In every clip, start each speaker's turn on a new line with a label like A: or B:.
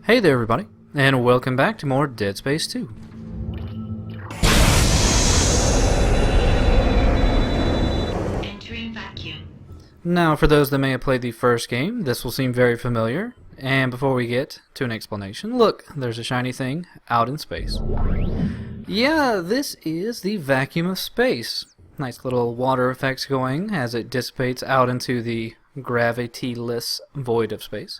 A: Hey there everybody, and welcome back to more Dead Space 2.
B: Entering vacuum.
A: Now, for those that may have played the first game, this will seem very familiar, and before we get to an explanation, look, there's a shiny thing out in space. Yeah, this is the vacuum of space. Nice little water effects going as it dissipates out into the gravity-less void of space.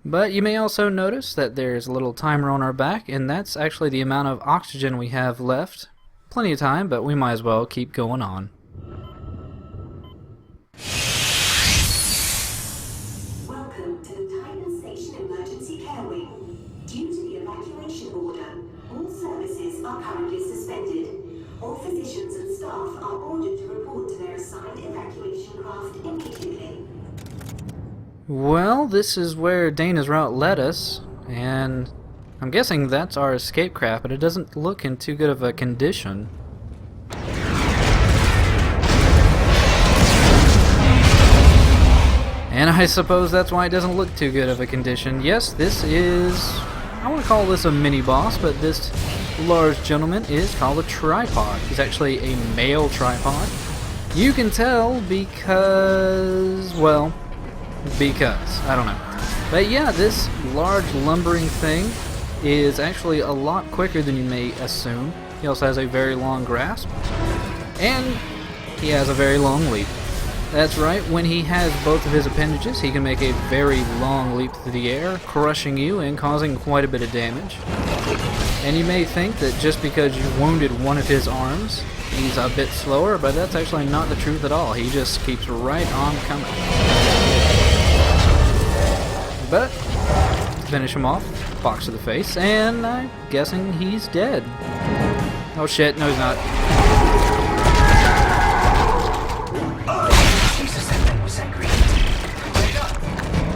A: But you may also notice that there's a little timer on our back, and that's actually the amount of oxygen we have left. Plenty of time, but we might as well keep going on.
C: Welcome to the Titan Station Emergency Care Wing. Due to the evacuation order, all services are currently suspended. All physicians and staff are ordered to report to their assigned evacuation craft immediately.
A: Well, this is where Dana's route led us, and I'm guessing that's our escape craft, but it doesn't look in too good of a condition. And I suppose that's why it doesn't look too good of a condition. Yes, this is, I want to call this a mini-boss, but this large gentleman is called a tripod. He's actually a male tripod. You can tell because, well, I don't know. But yeah, this large lumbering thing is actually a lot quicker than you may assume. He also has a very long grasp, and he has a very long leap. That's right, when he has both of his appendages, he can make a very long leap through the air, crushing you and causing quite a bit of damage. And you may think that just because you wounded one of his arms, he's a bit slower, but that's actually not the truth at all. He just keeps right on coming. But, finish him off, box to the face, and I'm guessing he's dead. Oh shit, no he's not.
D: Jesus, that thing was angry. Wake up!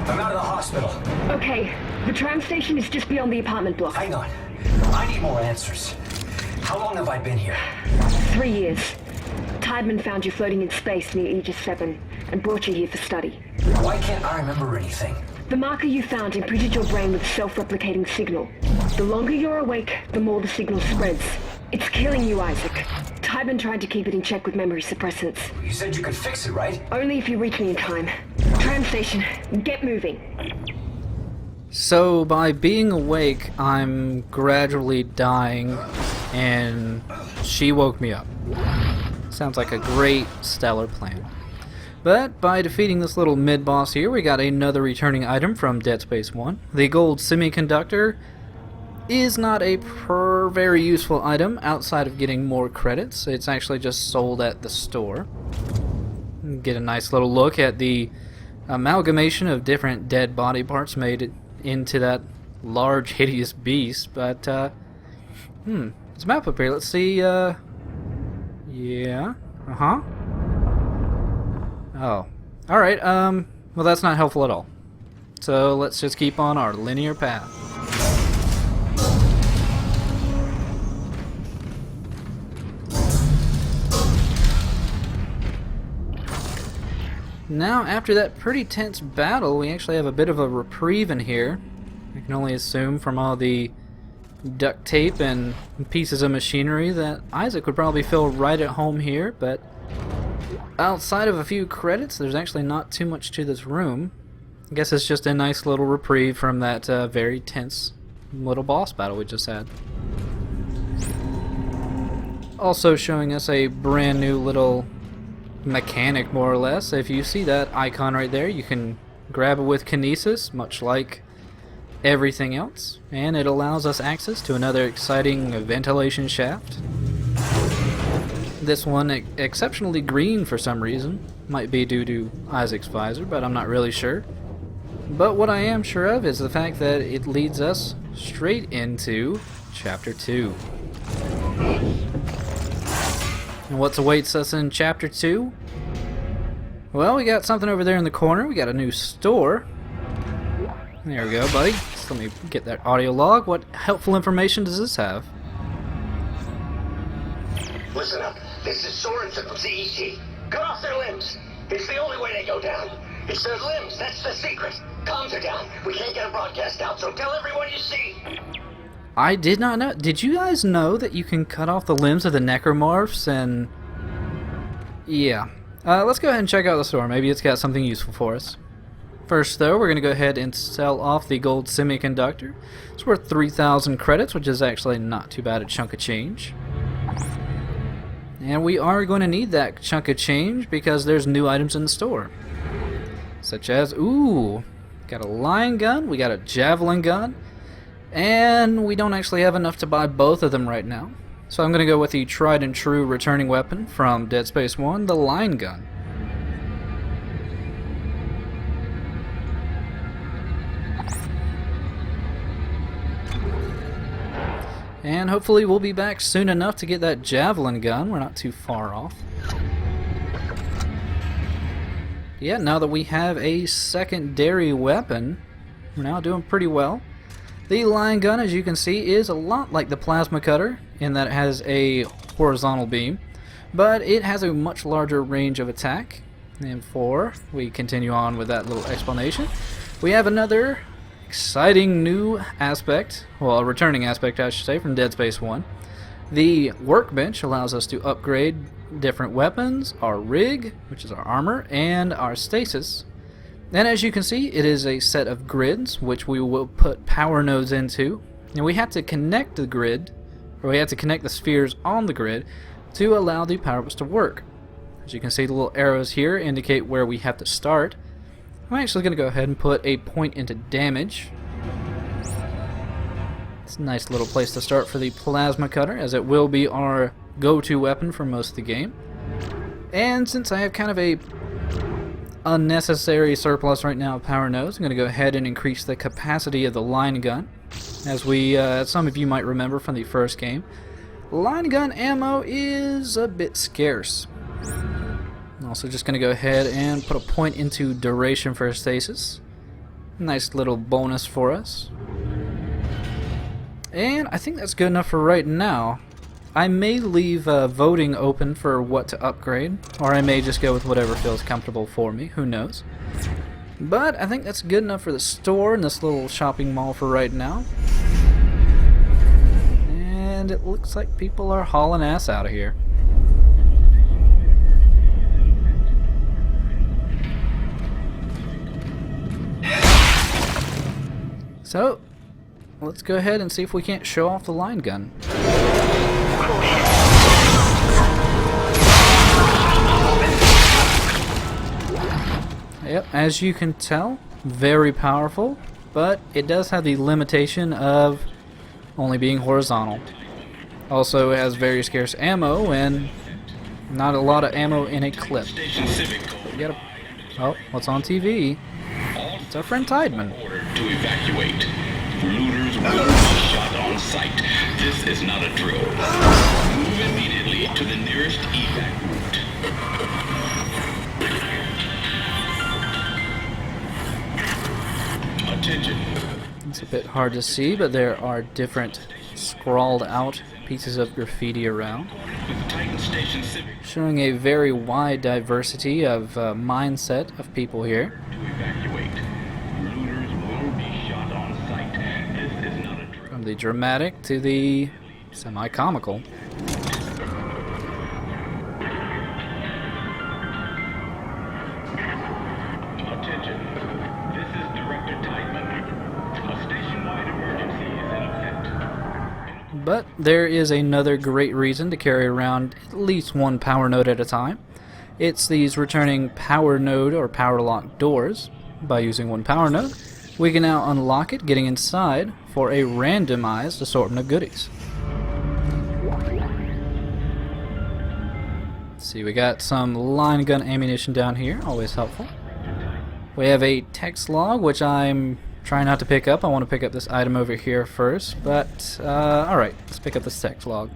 D: I'm out of the hospital.
E: Okay, the tram station is just beyond the apartment block.
D: Hang on. I need more answers. How long have I been here?
E: 3 years. Tideman found you floating in space near Aegis 7 and brought you here for study.
D: Why can't I remember anything?
E: The marker you found imprinted your brain with a self-replicating signal. The longer you're awake, the more the signal spreads. It's killing you, Isaac. Tideman tried to keep it in check with memory suppressants.
D: You said you could fix it, right?
E: Only if you reach me in time. Tram station, get moving.
A: So, by being awake, I'm gradually dying, and she woke me up. Sounds like a great, stellar plan. But by defeating this little mid-boss here, we got another returning item from Dead Space 1. The gold semiconductor is not a very useful item outside of getting more credits. It's actually just sold at the store. Get a nice little look at the amalgamation of different dead body parts made into that large, hideous beast. But, there's a map up here. Let's see, yeah, Oh, alright, well that's not helpful at all. So let's just keep on our linear path. Now, after that pretty tense battle, we actually have a bit of a reprieve in here. I can only assume from all the duct tape and pieces of machinery that Isaac would probably feel right at home here, but outside of a few credits, there's actually not too much to this room. I guess it's just a nice little reprieve from that very tense little boss battle we just had. Also showing us a brand new little mechanic, more or less. If you see that icon right there, you can grab it with kinesis, much like everything else, and it allows us access to another exciting ventilation shaft. This one exceptionally green for some reason. Might be due to Isaac's visor, but I'm not really sure. But what I am sure of is the fact that it leads us straight into Chapter 2. And what awaits us in Chapter 2? Well, we got something over there in the corner. We got a new store. There we go, buddy. So let me get that audio log. What helpful information does this have?
F: Listen up. This is Sorensen from CEC. Cut off their limbs. It's the only way they go down. It's their limbs. That's the secret. Comms are down. We can't get a broadcast out, so tell everyone you see.
A: I did not know. Did you guys know that you can cut off the limbs of the necromorphs? And yeah. Let's go ahead and check out the store. Maybe it's got something useful for us. First, though, we're going to go ahead and sell off the gold semiconductor. It's worth 3,000 credits, which is actually not too bad a chunk of change. And we are going to need that chunk of change because there's new items in the store. Such as, ooh, got a line gun, we got a javelin gun, and we don't actually have enough to buy both of them right now. So I'm going to go with the tried and true returning weapon from Dead Space 1, the line gun. And hopefully we'll be back soon enough to get that javelin gun. We're not too far off. Yeah, now that we have a secondary weapon, we're now doing pretty well. The line gun, as you can see, is a lot like the plasma cutter in that it has a horizontal beam, but it has a much larger range of attack. And before we continue on with that little explanation, we have another exciting new aspect, well, a returning aspect I should say, from Dead Space 1. The workbench allows us to upgrade different weapons, our rig, which is our armor, and our stasis. And as you can see, it is a set of grids which we will put power nodes into, and we have to connect the grid, or we have to connect the spheres on the grid to allow the power ups to work. As you can see, the little arrows here indicate where we have to start. I'm actually going to go ahead and put a point into damage. It's a nice little place to start for the plasma cutter, as it will be our go-to weapon for most of the game. And since I have kind of a unnecessary surplus right now of power nodes, I'm going to go ahead and increase the capacity of the line gun. As some of you might remember from the first game, line gun ammo is a bit scarce. I'm also just going to go ahead and put a point into duration for stasis. Nice little bonus for us. And I think that's good enough for right now. I may leave voting open for what to upgrade, or I may just go with whatever feels comfortable for me, who knows. But I think that's good enough for the store and this little shopping mall for right now. And it looks like people are hauling ass out of here. So, let's go ahead and see if we can't show off the line gun. Yep, as you can tell, very powerful, but it does have the limitation of only being horizontal. Also, it has very scarce ammo and not a lot of ammo in a clip. Oh, what's on TV? It's our friend Tideman.
G: To evacuate. Looters will be shot on sight. This is not a drill. Move immediately to the nearest evac route. Attention.
A: It's a bit hard to see, but there are different scrawled out pieces of graffiti around, showing a very wide diversity of mindset of people here. From the dramatic to the semi-comical.
G: Attention. This is Director Tideman. A station-wide emergency is in effect.
A: But there is another great reason to carry around at least one power node at a time. It's these returning power node or power lock doors. By using one power node, we can now unlock it, getting inside for a randomized assortment of goodies. Let's see, we got some line gun ammunition down here, always helpful. We have a text log, which I'm trying not to pick up. I want to pick up this item over here first, but alright, let's pick up this text log.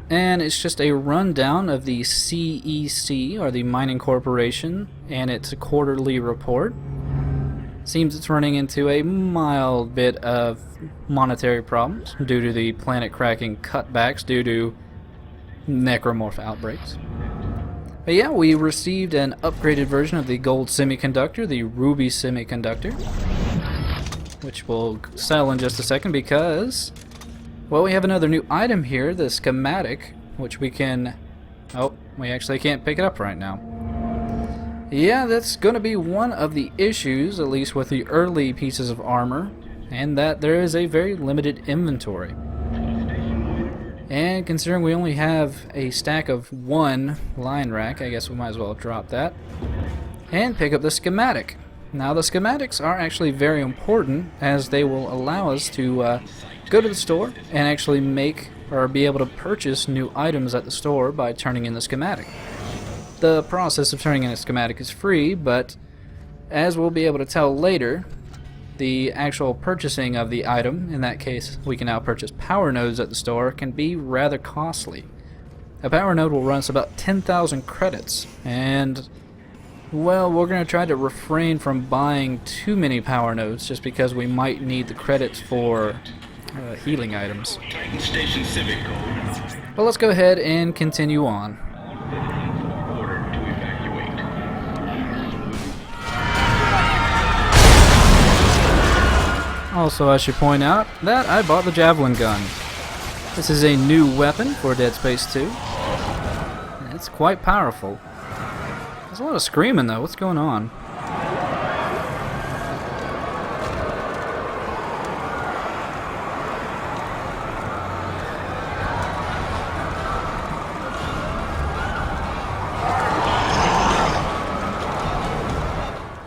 A: And it's just a rundown of the CEC, or the Mining Corporation, and its quarterly report. Seems it's running into a mild bit of monetary problems due to the planet cracking cutbacks due to necromorph outbreaks. But yeah, we received an upgraded version of the gold semiconductor, the ruby semiconductor, which we'll sell in just a second because, well, we have another new item here, the schematic, which we can... Oh, we actually can't pick it up right now. Yeah, that's going to be one of the issues, at least with the early pieces of armor, and that there is a very limited inventory. And considering we only have a stack of one line rack, I guess we might as well drop that and pick up the schematic. Now the schematics are actually very important, as they will allow us to go to the store and actually make or be able to purchase new items at the store by turning in the schematic. The process of turning in a schematic is free, but as we'll be able to tell later, the actual purchasing of the item, in that case we can now purchase power nodes at the store, can be rather costly. A power node will run us about 10,000 credits, and well, we're going to try to refrain from buying too many power nodes just because we might need the credits for healing items.
G: Station Civic.
A: But let's go ahead and continue on.
G: Ordered to evacuate.
A: Also, I should point out that I bought the javelin gun. This is a new weapon for Dead Space 2. And it's quite powerful. There's a lot of screaming though, what's going on?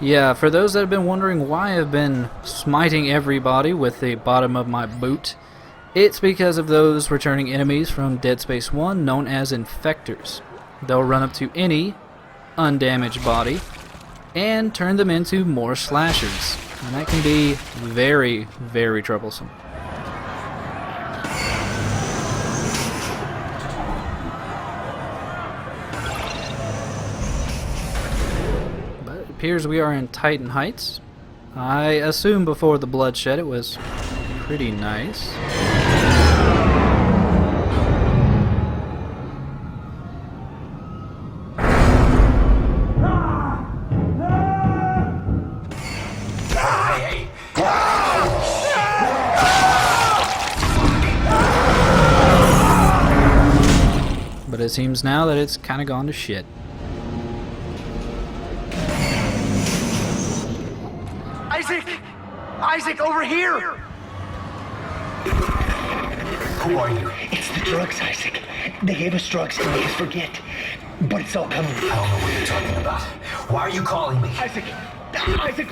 A: Yeah, for those that have been wondering why I've been smiting everybody with the bottom of my boot, it's because of those returning enemies from Dead Space 1 known as infectors. They'll run up to any undamaged body and turn them into more slashers, and that can be very, very troublesome. Appears we are in Titan Heights. I assume before the bloodshed it was pretty nice. But it seems now that it's kind of gone to shit.
D: Isaac, over here! Who are you?
H: It's the drugs, Isaac. They gave us drugs to make us forget. But it's all coming.
D: I don't know what you're talking about. Why are you calling me?
H: Isaac,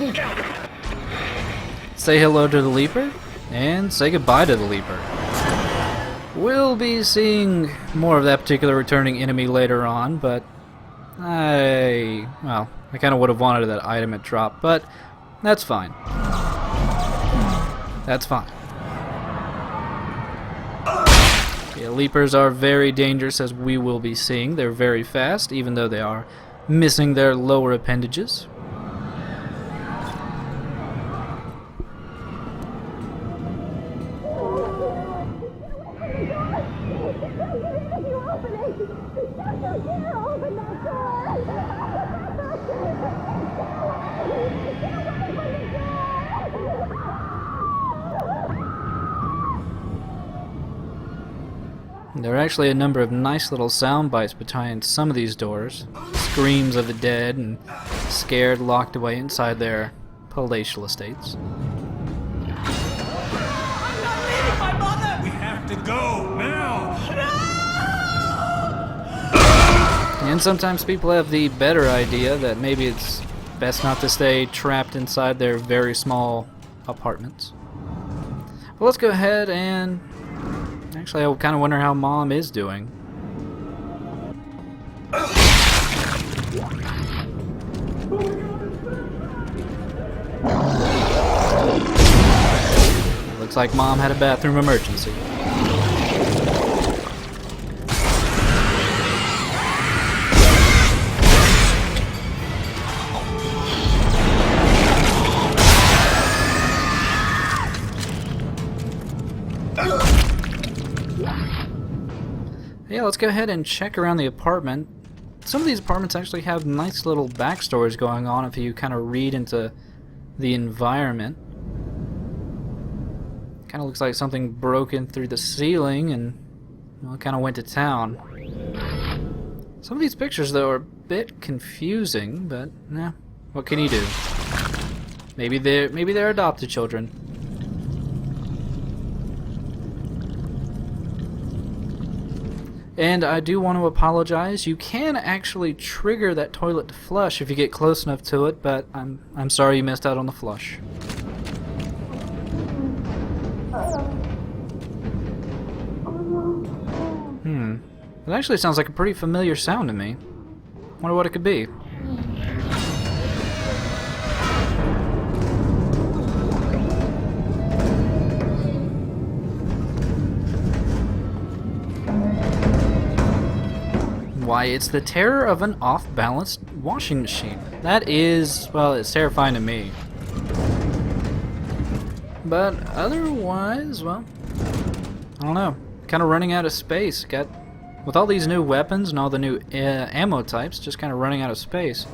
H: look out!
A: Say hello to the Leaper, and say goodbye to the Leaper. We'll be seeing more of that particular returning enemy later on, but I kind of would have wanted that item at drop, but that's fine. That's fine. Yeah, Leapers are very dangerous, as we will be seeing. They're very fast, even though they are missing their lower appendages. There are actually a number of nice little sound bites behind some of these doors. Screams of the dead and scared, locked away inside their palatial estates.
I: We have to go now!
A: And sometimes people have the better idea that maybe it's best not to stay trapped inside their very small apartments. Well, let's go ahead and... Actually, I kind of wonder how Mom is doing. Looks like Mom had a bathroom emergency. Yeah, let's go ahead and check around the apartment. Some of these apartments actually have nice little backstories going on if you kind of read into the environment. Kind of looks like something broke in through the ceiling and, well, kind of went to town. Some of these pictures, though, are a bit confusing, but nah, what can you do? Maybe they're adopted children. And I do want to apologize. You can actually trigger that toilet to flush if you get close enough to it, but I'm sorry you missed out on the flush. It actually sounds like a pretty familiar sound to me. Wonder what it could be. Why, it's the terror of an off-balanced washing machine. That is, well, it's terrifying to me. But otherwise, well, I don't know. Kind of running out of space. With all these new weapons and all the new ammo types, just kind of running out of space.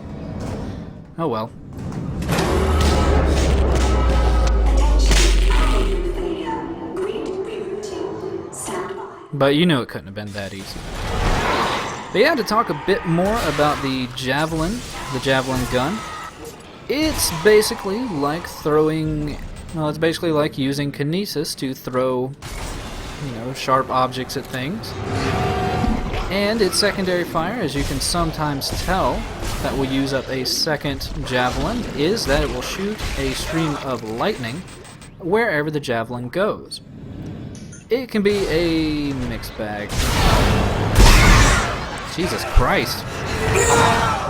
A: Oh well. But you knew it couldn't have been that easy. But yeah, to talk a bit more about the javelin gun, it's basically like throwing, well, it's basically like using kinesis to throw, you know, sharp objects at things. And its secondary fire, as you can sometimes tell, that will use up a second javelin, is that it will shoot a stream of lightning wherever the javelin goes. It can be a mixed bag. Jesus Christ.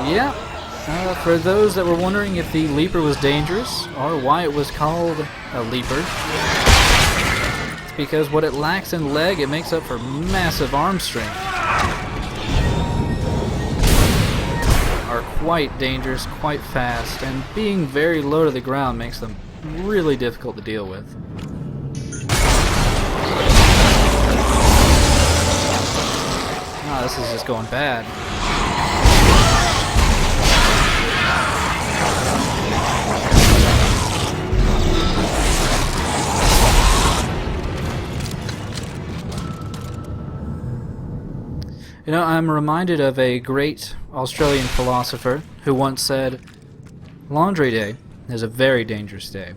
A: Yeah, for those that were wondering if the leaper was dangerous, or why it was called a leaper, it's because what it lacks in leg, it makes up for massive arm strength. Are quite dangerous, quite fast, and being very low to the ground makes them really difficult to deal with. Ah, this is just going bad. You know, I'm reminded of a great Australian philosopher who once said, "Laundry day is a very dangerous day."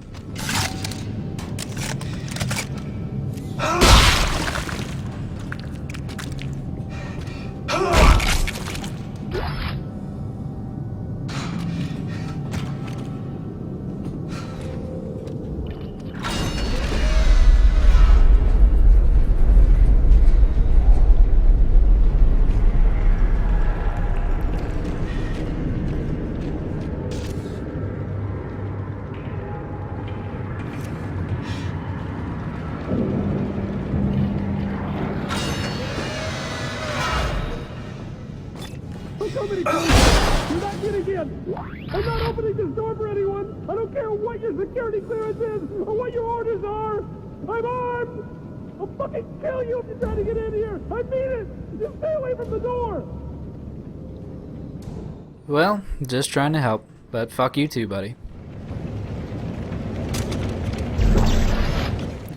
J: Do not get again! I'm not opening this door for anyone! I don't care what your security clearance is or what your orders are! I'm armed! I'll fucking kill you if you try to get in here! I mean it! Just stay away from the door!
A: Well, just trying to help, but fuck you too, buddy.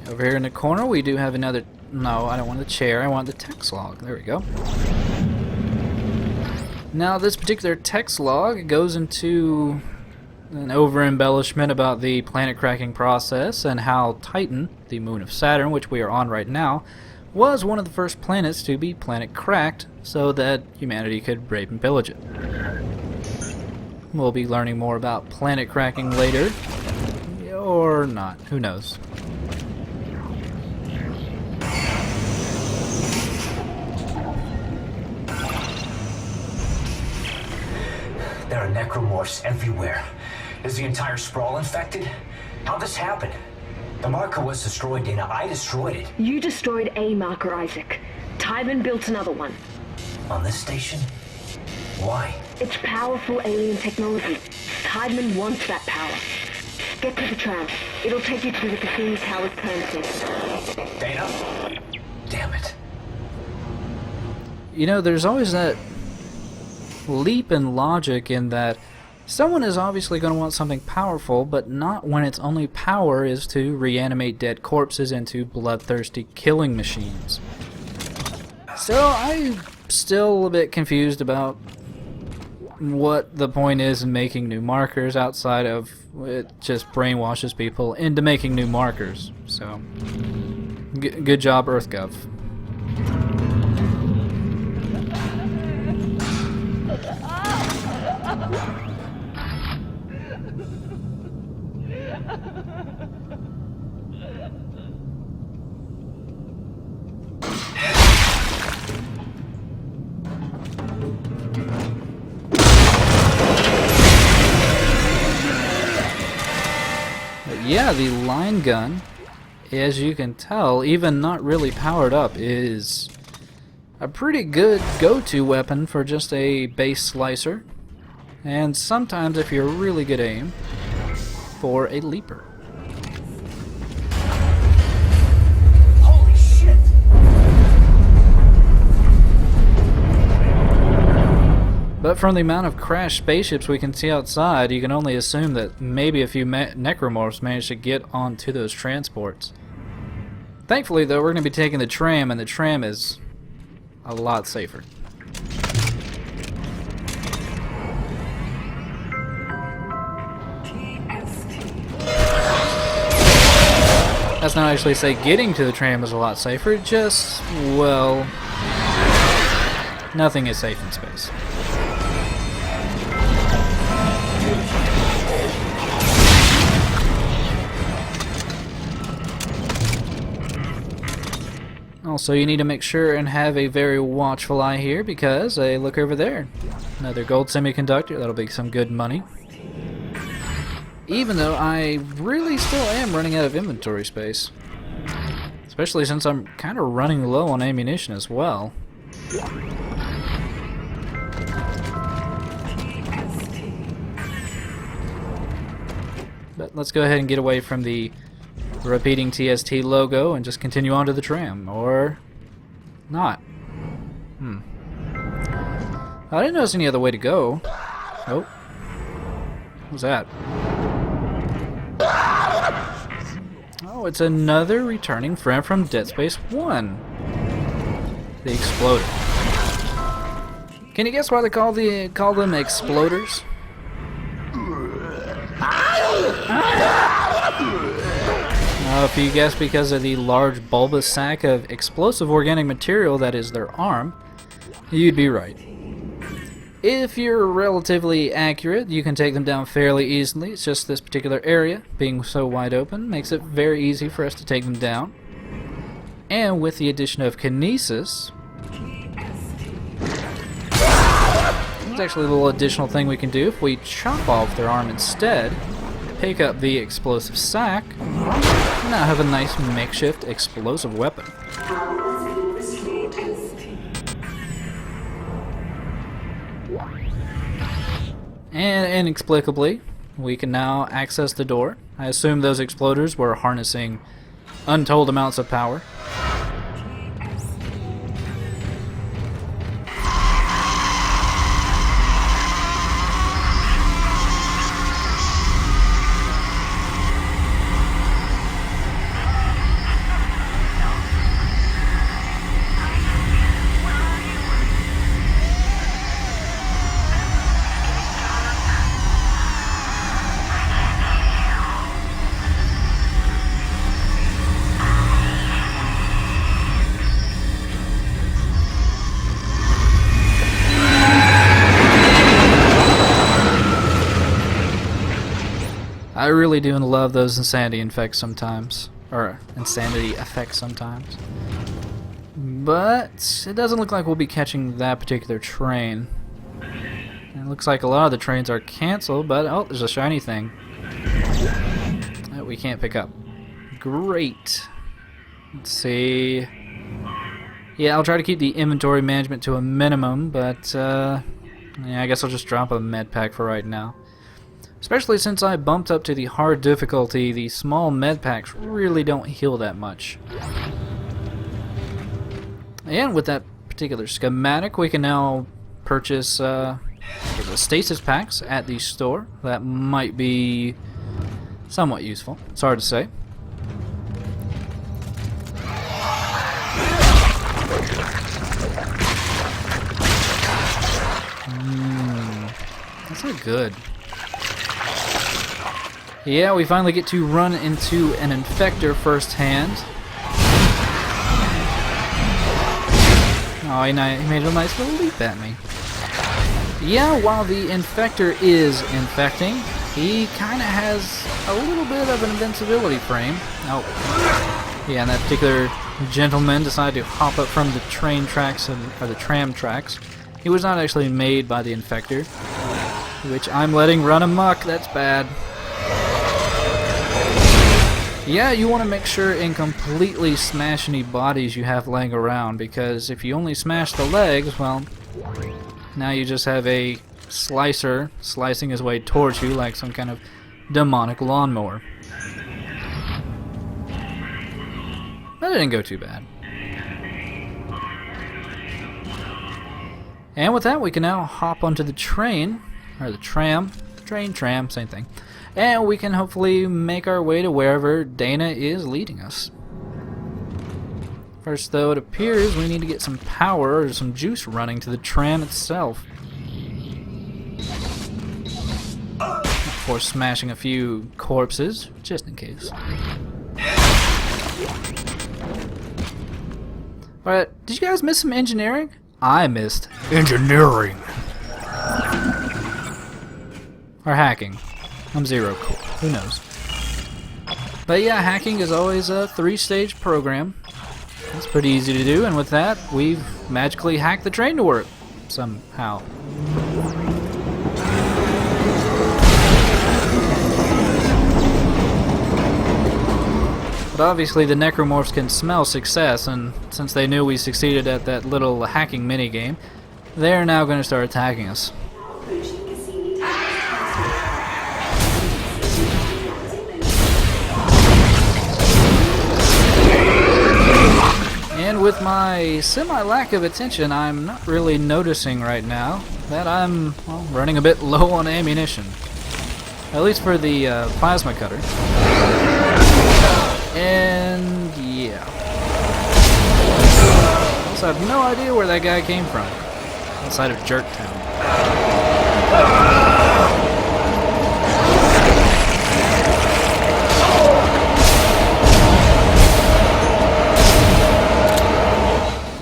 A: Over here in the corner we do have another... No, I don't want the chair, I want the text log. There we go. Now, this particular text log goes into an over-embellishment about the planet-cracking process and how Titan, the moon of Saturn, which we are on right now, was one of the first planets to be planet-cracked so that humanity could rape and pillage it. We'll be learning more about planet-cracking later, or not, who knows.
D: There are necromorphs everywhere. Is the entire sprawl infected? How'd this happen? The marker was destroyed, Dana. I destroyed it.
E: You destroyed a marker, Isaac. Tybin built another one.
D: On this station? Why?
E: It's powerful alien technology. Tybin wants that power. Get to the tram. It'll take you to the Cassini Tower's tram station.
D: Dana? Damn it.
A: You know, there's always that leap in logic in that someone is obviously going to want something powerful, but not when its only power is to reanimate dead corpses into bloodthirsty killing machines. So I'm still a bit confused about what the point is in making new markers outside of it just brainwashes people into making new markers. So, good job, EarthGov. Yeah, the line gun, as you can tell, even not really powered up, is a pretty good go-to weapon for just a base slicer, and sometimes, if you're really good aim, for a leaper.
D: Holy shit!
A: But from the amount of crashed spaceships we can see outside, you can only assume that maybe a few necromorphs managed to get onto those transports. Thankfully, though, we're going to be taking the tram, and the tram is a lot safer. That's not actually say getting to the tram is a lot safer, just, well, nothing is safe in space. Also, you need to make sure and have a very watchful eye here because, hey, look over there. Another gold semiconductor, that'll be some good money. Even though I really still am running out of inventory space. Especially since I'm kind of running low on ammunition as well. But let's go ahead and get away from the repeating TST logo and just continue on to the tram. Or not. I didn't notice any other way to go. Oh. What was that? Oh, it's another returning friend from Dead Space 1. The Exploder. Can you guess why they call them Exploders? If you guess because of the large bulbous sack of explosive organic material that is their arm, you'd be right. If you're relatively accurate, you can take them down fairly easily. It's just this particular area, being so wide open, makes it very easy for us to take them down. And with the addition of kinesis, there's actually a little additional thing we can do. If we chop off their arm instead, pick up the explosive sack, and now have a nice makeshift explosive weapon. And inexplicably, we can now access the door. I assume those exploders were harnessing untold amounts of power. I really do love those insanity effects sometimes. Or insanity effects sometimes. But it doesn't look like we'll be catching that particular train. It looks like a lot of the trains are canceled, but oh, there's a shiny thing that we can't pick up. Great. Let's see. Yeah, I'll try to keep the inventory management to a minimum, but yeah, I guess I'll just drop a med pack for right now. Especially since I bumped up to the hard difficulty, the small med packs really don't heal that much. And with that particular schematic, we can now purchase the stasis packs at the store. That might be somewhat useful. It's hard to say. That's not good. Yeah, we finally get to run into an infector firsthand. Oh, he made a nice little leap at me. Yeah, while the infector is infecting, he kind of has a little bit of an invincibility frame. Oh, yeah, and that particular gentleman decided to hop up from the train tracks, or the tram tracks. He was not actually made by the infector, which I'm letting run amok. That's bad. Yeah, you want to make sure and completely smash any bodies you have laying around, because if you only smash the legs, well, now you just have a slicer slicing his way towards you like some kind of demonic lawnmower. That didn't go too bad. And with that, we can now hop onto the train, or the tram, tram, same thing. And we can hopefully make our way to wherever Dana is leading us. First, though, it appears we need to get some power or some juice running to the tram itself. Before smashing a few corpses, just in case. Alright, did you guys miss some engineering? I missed engineering. Or hacking. I'm zero cool. Who knows? But yeah, hacking is always a 3-stage program. It's pretty easy to do, and with that, we've magically hacked the train to work. Somehow. But obviously the necromorphs can smell success, and since they knew we succeeded at that little hacking minigame, they're now going to start attacking us. And with my semi-lack of attention, I'm not really noticing right now that I'm, well, running a bit low on ammunition. At least for the plasma cutter. And yeah. Also, I have no idea where that guy came from. Outside of Jerktown.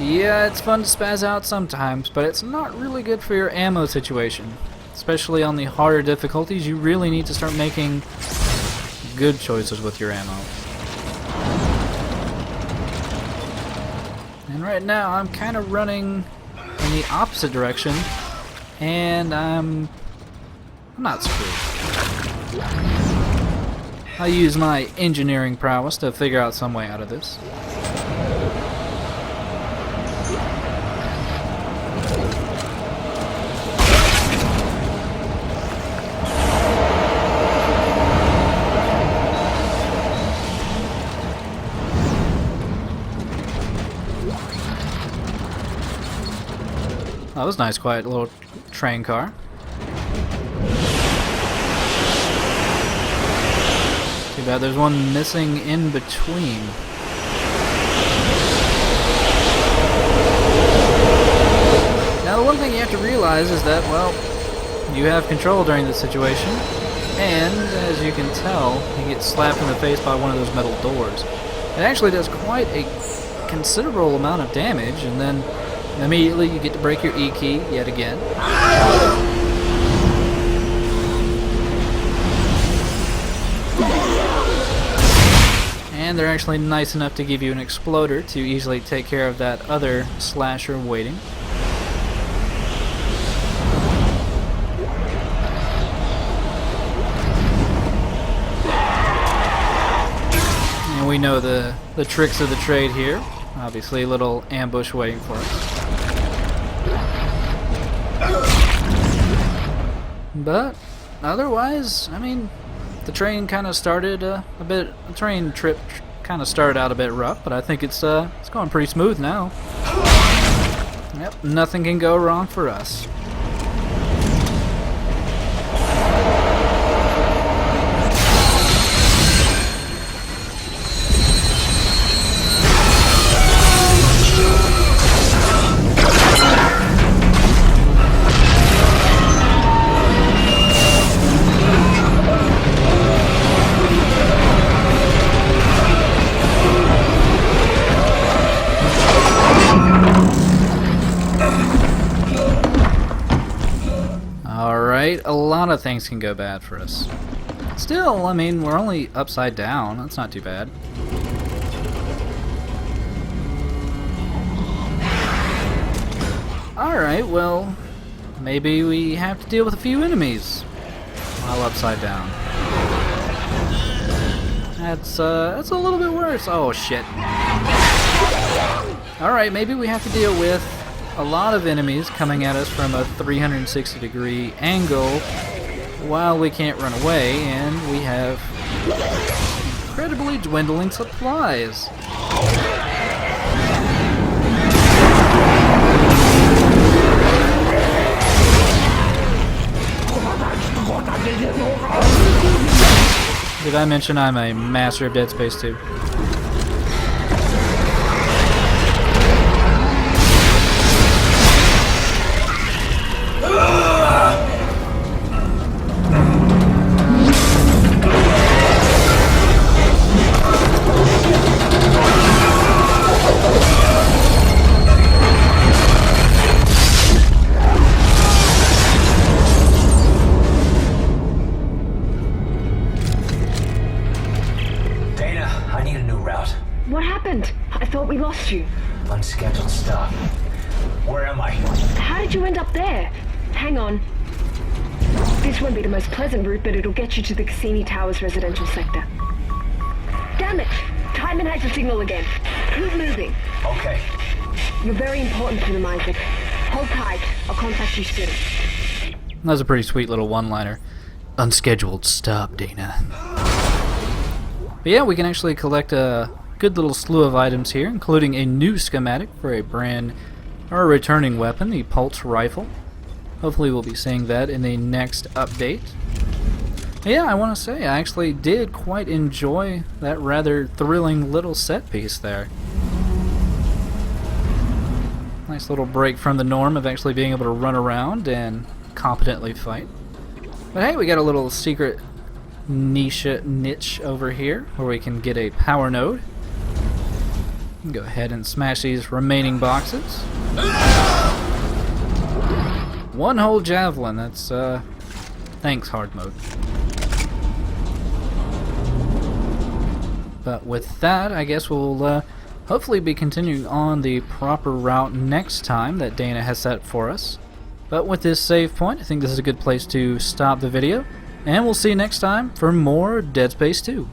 A: Yeah, it's fun to spaz out sometimes, but it's not really good for your ammo situation. Especially on the harder difficulties, you really need to start making good choices with your ammo. And right now, I'm kind of running in the opposite direction, and I'm not screwed. I'll use my engineering prowess to figure out some way out of this. That was a nice, quiet little train car. Too bad there's one missing in between. Now, the one thing you have to realize is that, well, you have control during this situation, and as you can tell, you get slapped in the face by one of those metal doors. It actually does quite a considerable amount of damage, and then immediately you get to break your E key yet again. And they're actually nice enough to give you an exploder to easily take care of that other slasher waiting. And we know the tricks of the trade here. Obviously, a little ambush waiting for us. But otherwise, I mean, the train kind of started the train trip kind of started out a bit rough, but I think it's going pretty smooth now. Yep, nothing can go wrong for us. Alright, a lot of things can go bad for us. Still, I mean, we're only upside down. That's not too bad. Alright, well, maybe we have to deal with a few enemies while upside down. That's a little bit worse. Oh, shit. Alright, maybe we have to deal with a lot of enemies coming at us from a 360-degree angle while we can't run away, and we have incredibly dwindling supplies. Did I mention I'm a master of Dead Space 2?
E: What happened? I thought we lost you.
D: Unscheduled stuff. Where am I?
E: How did you end up there? Hang on. This won't be the most pleasant route, but it'll get you to the Cassini Towers residential sector. Damn it! Timon has the signal again. Keep moving.
D: Okay.
E: You're very important to them, Isaac. Hold tight. I'll contact you soon.
A: That was a pretty sweet little one-liner. Unscheduled stop, Dana. But yeah, we can actually collect a good little slew of items here, including a new schematic for a returning weapon, the pulse rifle. Hopefully we'll be seeing that in the next update. But yeah, I want to say I actually did quite enjoy that rather thrilling little set piece there. Nice little break from the norm of actually being able to run around and competently fight. But hey, we got a little secret niche over here where we can get a power node. Go ahead and smash these remaining boxes. One whole javelin. That's thanks, hard mode. But with that, I guess we'll hopefully be continuing on the proper route next time that Dana has set for us. But with this save point, I think this is a good place to stop the video, and we'll see you next time for more Dead Space 2.